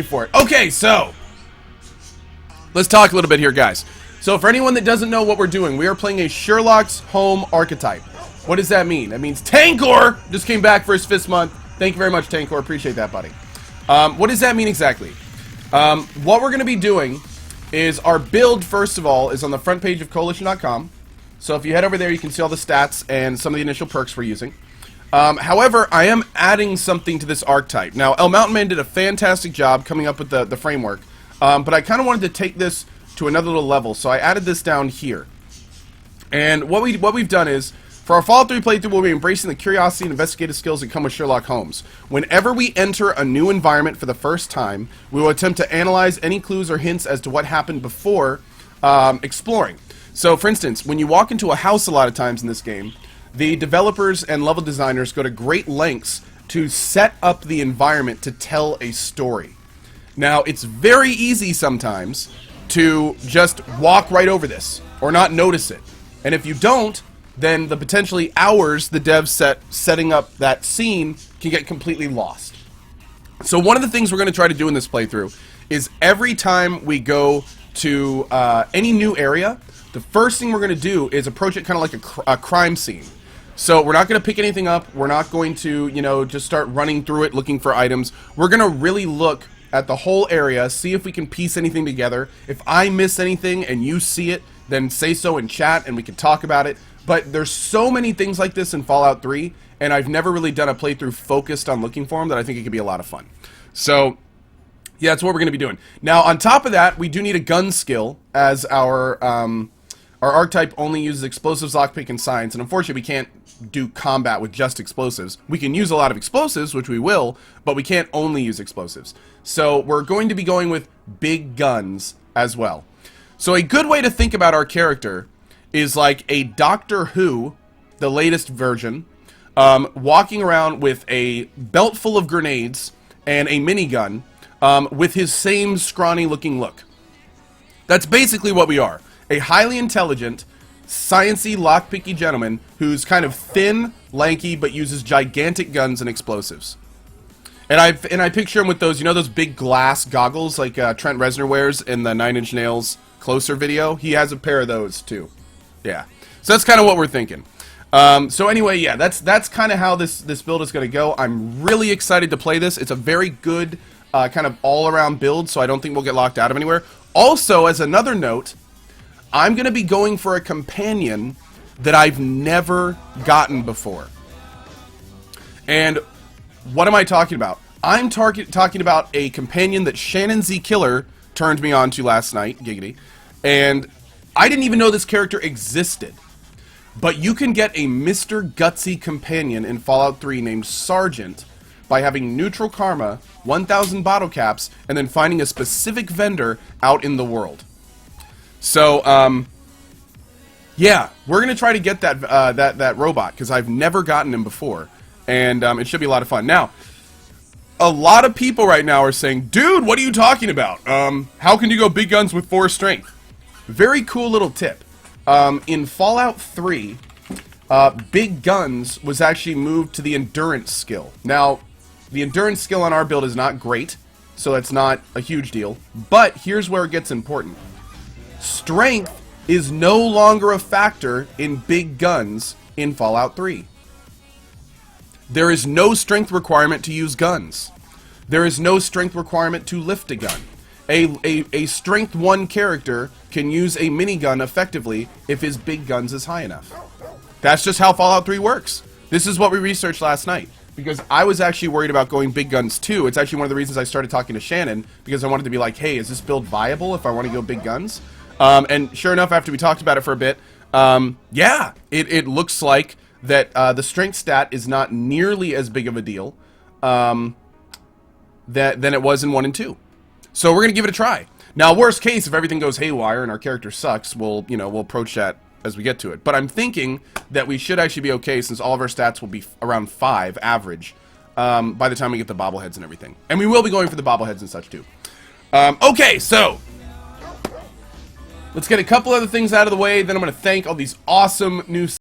for it. Okay, so let's talk a little bit here, guys. So for anyone that doesn't know what we're doing, we are playing a Sherlock's Home archetype. What does that mean? That means Tankor just came back for his 5th month. Thank you very much, Tankor. Appreciate that, buddy. What does that mean exactly? What we're going to be doing is our build, first of all, is on the front page of Coalition.com. So if you head over there, you can see all the stats and some of the initial perks we're using. However, I am adding something to this archetype. Now, El Mountain Man did a fantastic job coming up with the framework, but I kind of wanted to take this to another little level, so I added this down here. And what we've done is, for our Fallout 3 playthrough, we'll be embracing the curiosity and investigative skills that come with Sherlock Holmes. Whenever we enter a new environment for the first time, we will attempt to analyze any clues or hints as to what happened before exploring. So, for instance, when you walk into a house a lot of times in this game, the developers and level designers go to great lengths to set up the environment to tell a story. Now, it's very easy sometimes to just walk right over this or not notice it. And if you don't, then the potentially hours the devs setting up that scene can get completely lost. So one of the things we're going to try to do in this playthrough is every time we go to any new area, the first thing we're going to do is approach it kind of like a crime scene. So we're not going to pick anything up. We're not going to, you know, just start running through it looking for items. We're going to really look at the whole area, see if we can piece anything together. If I miss anything and you see it, then say so in chat and we can talk about it. But there's so many things like this in Fallout 3, and I've never really done a playthrough focused on looking for them that I think it could be a lot of fun. So, yeah, that's what we're going to be doing. Now, on top of that, we do need a gun skill, as our archetype only uses explosives, lockpick, and science, and unfortunately we can't do combat with just explosives. We can use a lot of explosives, which we will, but we can't only use explosives. So we're going to be going with big guns as well. So a good way to think about our character is like a Doctor Who, the latest version, walking around with a belt full of grenades and a minigun with his same scrawny looking look. That's basically what we are. A highly intelligent, sciencey, lockpicky gentleman who's kind of thin, lanky, but uses gigantic guns and explosives. And I picture him with those, you know, those big glass goggles like Trent Reznor wears in the 9 Inch Nails Closer video? He has a pair of those too. Yeah. So that's kind of what we're thinking. So anyway, yeah, that's kind of how this build is going to go. I'm really excited to play this. It's a very good kind of all-around build, so I don't think we'll get locked out of anywhere. Also, as another note, I'm going to be going for a companion that I've never gotten before. And what am I talking about? I'm talking about a companion that Shannon Z. Killer turned me on to last night, giggity, and I didn't even know this character existed. But you can get a Mr. Gutsy companion in Fallout 3 named Sergeant by having neutral karma, 1,000 bottle caps, and then finding a specific vendor out in the world. So, yeah, we're going to try to get that robot, because I've never gotten him before. And it should be a lot of fun. Now, a lot of people right now are saying, dude, what are you talking about? How can you go big guns with 4 strength? Very cool little tip. In Fallout 3, big guns was actually moved to the endurance skill. Now, the endurance skill on our build is not great, so it's not a huge deal. But here's where it gets important. Strength is no longer a factor in big guns in Fallout 3. There is no strength requirement to use guns. There is no strength requirement to lift a gun. A strength 1 character can use a minigun effectively if his big guns is high enough. That's just how Fallout 3 works. This is what we researched last night, because I was actually worried about going big guns too. It's actually one of the reasons I started talking to Shannon, because I wanted to be like, hey, is this build viable if I want to go big guns? And sure enough, after we talked about it for a bit, yeah, it looks like that the strength stat is not nearly as big of a deal than it was in 1 and 2. So we're going to give it a try. Now, worst case, if everything goes haywire and our character sucks, we'll approach that as we get to it. But I'm thinking that we should actually be okay, since all of our stats will be around 5 average by the time we get the bobbleheads and everything. And we will be going for the bobbleheads and such too. Okay, so let's get a couple other things out of the way. Then I'm going to thank all these awesome new